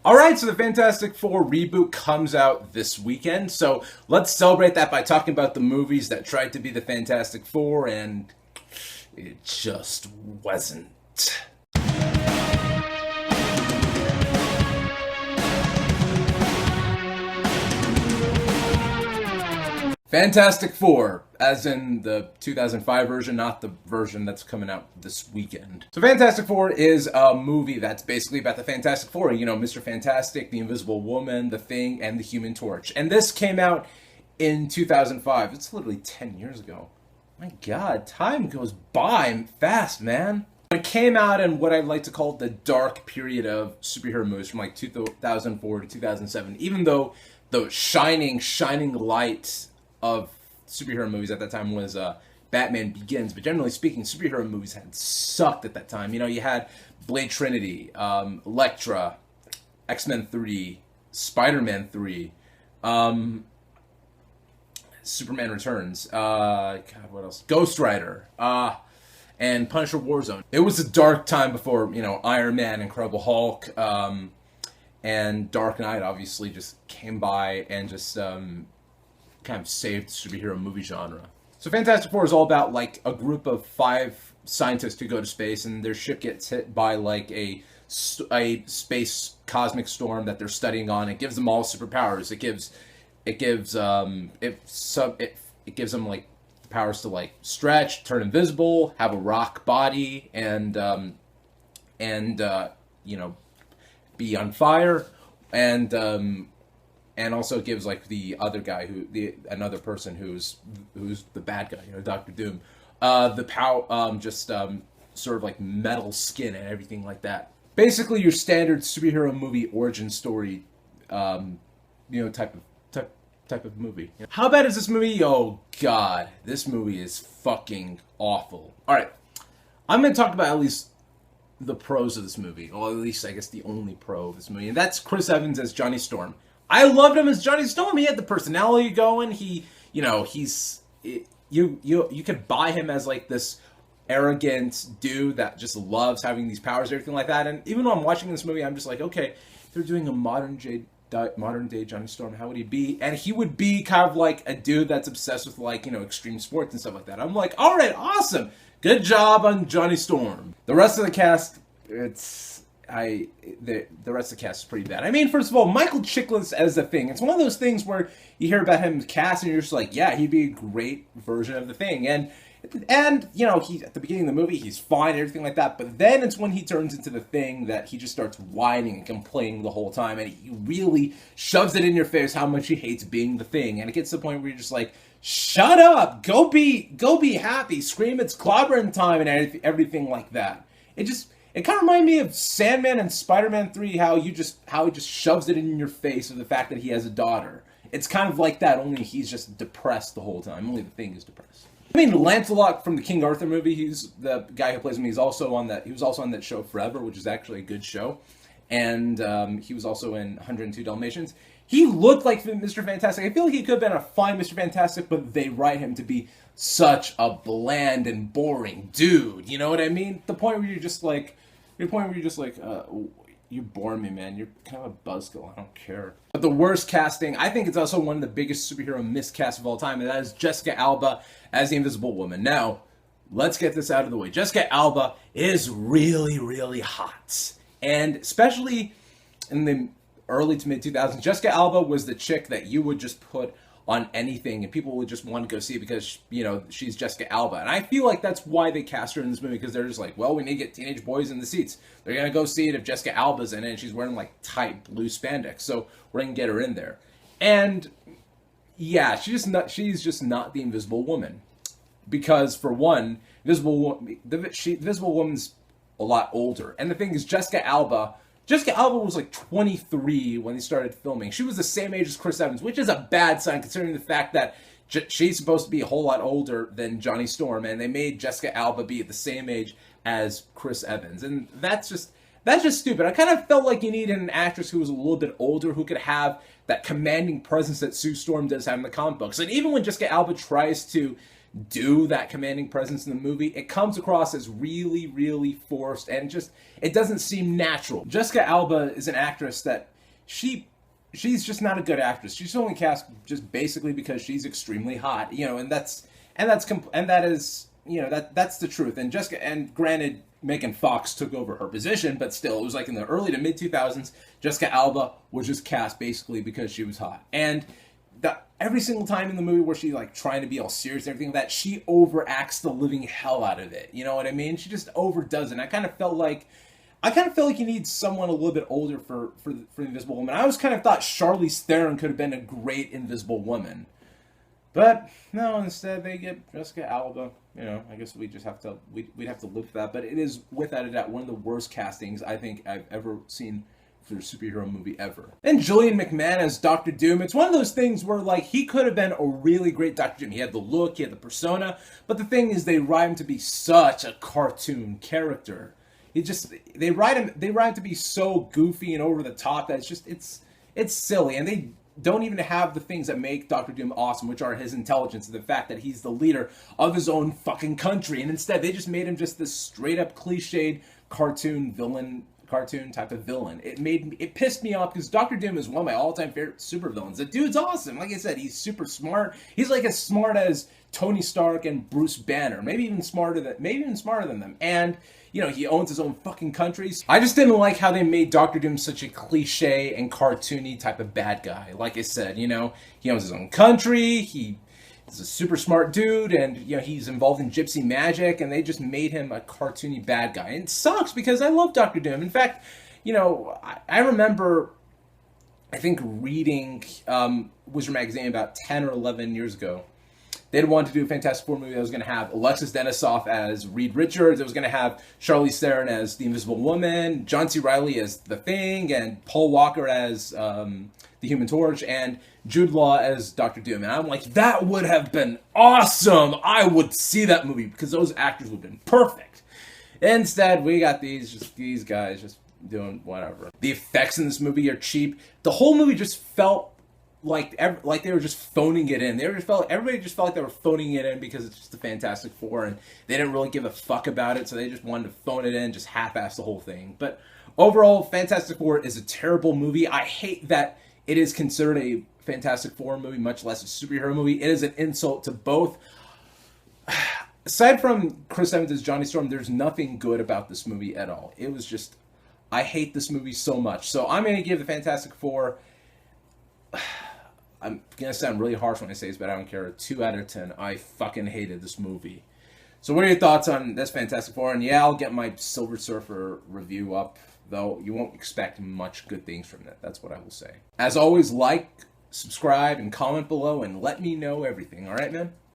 Alright, so the Fantastic Four reboot comes out this weekend, so let's celebrate that by talking about the movies that tried to be the Fantastic Four, and it just wasn't. Fantastic Four, as in the 2005 version, not the version that's coming out this weekend. So Fantastic Four is a movie that's basically about the Fantastic Four. You know, Mr. Fantastic, the Invisible Woman, the Thing, and the Human Torch. And this came out in 2005. It's literally 10 years ago. My God, time goes by fast, man. It came out in what I like to call the dark period of superhero movies from like 2004 to 2007. Even though the shining light of superhero movies at that time was Batman Begins, but generally speaking, superhero movies had sucked at that time. You know, you had Blade Trinity, Elektra, X-Men 3, Spider-Man 3, Superman Returns, God, what else? Ghost Rider, and Punisher Warzone. It was a dark time before, you know, Iron Man, Incredible Hulk, and Dark Knight obviously just came by and just kind of saved the superhero movie genre. So Fantastic Four is all about like a group of 5 scientists who go to space, and their ship gets hit by like a space cosmic storm that they're studying on. It gives them all superpowers. It gives them like powers to like stretch, turn invisible, have a rock body, and you know, be on fire, and also gives like the other guy another person who's the bad guy, you know, Doctor Doom, the power, sort of like metal skin and everything like that. Basically, your standard superhero movie origin story, you know, type of movie. How bad is this movie? Oh God, this movie is fucking awful. All right, I'm gonna talk about at least the pros of this movie, or at least I guess the only pro of this movie, and that's Chris Evans as Johnny Storm. I loved him as Johnny Storm. He had the personality going. He, you know, you could buy him as like this arrogant dude that just loves having these powers and everything like that. And even though I'm watching this movie, I'm just like, okay, they're doing a modern day Johnny Storm. How would he be? And he would be kind of like a dude that's obsessed with like, you know, extreme sports and stuff like that. I'm like, all right, awesome, good job on Johnny Storm. The rest of the cast, the rest of the cast is pretty bad. I mean, first of all, Michael Chiklis as the Thing. It's one of those things where you hear about him cast and you're just like, yeah, he'd be a great version of the Thing. And you know, he at the beginning of the movie, he's fine and everything like that. But then it's when he turns into the Thing that he just starts whining and complaining the whole time, and he really shoves it in your face how much he hates being the Thing. And it gets to the point where you're just like, shut up, go be happy, scream it's clobbering time and everything like that. It kind of reminded me of Sandman and Spider-Man 3, how he just shoves it in your face of the fact that he has a daughter. It's kind of like that, only he's just depressed the whole time. Only the Thing is depressed. I mean, Lancelot from the King Arthur movie, he's the guy who plays him. He was also on that show Forever, which is actually a good show. And he was also in 102 Dalmatians. He looked like Mr. Fantastic. I feel like he could have been a fine Mr. Fantastic, but they write him to be such a bland and boring dude. You know what I mean? The point where you're just like, you bore me, man. You're kind of a buzzkill. I don't care. But the worst casting, I think it's also one of the biggest superhero miscasts of all time, and that is Jessica Alba as the Invisible Woman. Now, let's get this out of the way. Jessica Alba is really, really hot. And especially in the early to mid 2000s, Jessica Alba was the chick that you would just put on anything and people would just want to go see it because, you know, she's Jessica Alba. And I feel like that's why they cast her in this movie, because they're just like, well, we need to get teenage boys in the seats. They're going to go see it if Jessica Alba's in it and she's wearing like tight blue spandex. So we're going to get her in there. And yeah, she's just not the Invisible Woman. Because for one, the Invisible Woman's a lot older. And the thing is, Jessica Alba was like 23 when they started filming. She was the same age as Chris Evans, which is a bad sign considering the fact that she's supposed to be a whole lot older than Johnny Storm, and they made Jessica Alba be at the same age as Chris Evans. And that's just stupid. I kind of felt like you needed an actress who was a little bit older, who could have that commanding presence that Sue Storm does have in the comic books. And even when Jessica Alba tries to do that commanding presence in the movie, it comes across as really, really forced, and just, it doesn't seem natural. Jessica Alba is an actress that she's just not a good actress. She's only cast just basically because she's extremely hot, you know, and that's the truth. And Jessica, and granted, Megan Fox took over her position, but still, it was like in the early to mid 2000s, Jessica Alba was just cast basically because she was hot. And every single time in the movie where she's like trying to be all serious and everything like that, she overacts the living hell out of it. You know what I mean? She just overdoes it. And I kind of felt like you need someone a little bit older for the Invisible Woman. I always kind of thought Charlize Theron could have been a great Invisible Woman. But no, instead they get Jessica Alba. You know, I guess we'd have to live with that. But it is, without a doubt, one of the worst castings I think I've ever seen for a superhero movie ever. And Julian McMahon as Dr. Doom, it's one of those things where, like, he could have been a really great Dr. Doom. He had the look, he had the persona, but the thing is, they write him to be such a cartoon character. They write him to be so goofy and over the top that it's silly, and they don't even have the things that make Dr. Doom awesome, which are his intelligence and the fact that he's the leader of his own fucking country. And instead, they just made him just this straight up cliched cartoon type of villain. It pissed me off because Dr. Doom is one of my all-time favorite supervillains. The dude's awesome. Like I said, he's super smart. He's like as smart as Tony Stark and Bruce Banner, maybe even smarter than them. And you know, he owns his own fucking countries. I just didn't like how they made Dr. Doom such a cliche and cartoony type of bad guy. Like I said, you know, he owns his own country, he's a super smart dude, and, you know, he's involved in gypsy magic, and they just made him a cartoony bad guy. And it sucks because I love Dr. Doom. In fact, you know, I remember, I think, reading Wizard Magazine about 10 or 11 years ago. They'd wanted to do a Fantastic Four movie that was going to have Alexis Denisof as Reed Richards. It was going to have Charlize Theron as the Invisible Woman, John C. Reilly as The Thing, and Paul Walker as the Human Torch, and Jude Law as Dr. Doom. And I'm like, that would have been awesome. I would see that movie because those actors would have been perfect. Instead, we got these guys just doing whatever. The effects in this movie are cheap. The whole movie just felt like they were just phoning it in. Everybody just felt like they were phoning it in because it's just the Fantastic Four, and they didn't really give a fuck about it, so they just wanted to phone it in, just half-ass the whole thing. But overall, Fantastic Four is a terrible movie. I hate that it is considered a Fantastic Four movie, much less a superhero movie. It is an insult to both. Aside from Chris Evans as Johnny Storm, there's nothing good about this movie at all. It was just, I hate this movie so much. So I'm going to give the Fantastic Four, I'm going to sound really harsh when I say this, but I don't care, a 2 out of 10. I fucking hated this movie. So what are your thoughts on this Fantastic Four? And yeah, I'll get my Silver Surfer review up, though you won't expect much good things from it. That's what I will say. As always, like, subscribe, and comment below, and let me know everything. All right, man?